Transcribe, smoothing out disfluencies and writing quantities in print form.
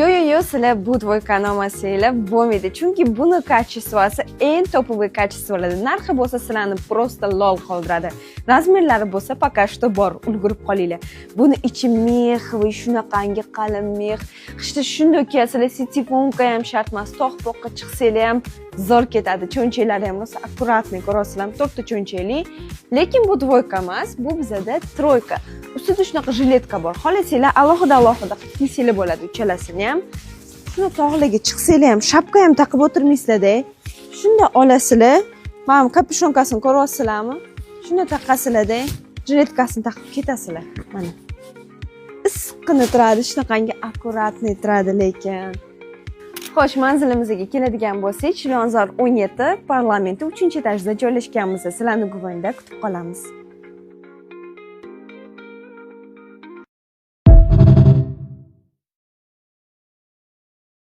Yo, sizlar bu dvoykani olmasanglar bo'lmaydi. Chunki buni kачествоsi eng topovoy kачество bo'ladi. Narxi bo'lsa sizlarni просто lol qoldiradi. Razmerlari bo'lsa пока что bor, ulgurib qolinglar. Buni ichi mex va shunaqangi qalin mex. Qishda shunday kiyasizlar, sitifomka ham shart emas. Tog'-poqqa chiqsanglar ham zo'r ketadi. Cho'nchaklari ham rosa akkuratniy, ko'rasizlarmi? 4 ta cho'nchakli. Lekin bu dvoyka emas, bu bizada troyka. Ustida shunaqa jiletka bor. Xohlasanglar alohida kiysanglar bo'ladi uchalasini ham. Shuni tog'larga chiqsanglar ham, shapka ham taqib o'tirmaysizlar-da. Shunda olasizlar. Mana kapushonkasini ko'ryapsizlarmi? Shuni taqasizlar-da. Jiletkasini taqib ketasizlar. Mana. Issiqqina turadi, shunaqangi akkuratniy turadi lekin. Xo'sh, manzilimizga keladigan bo'lsak, Chilonzor 17 parlamenti 3-etajda joylashganmiz. Sizlarni Guvonda kutib qolamiz.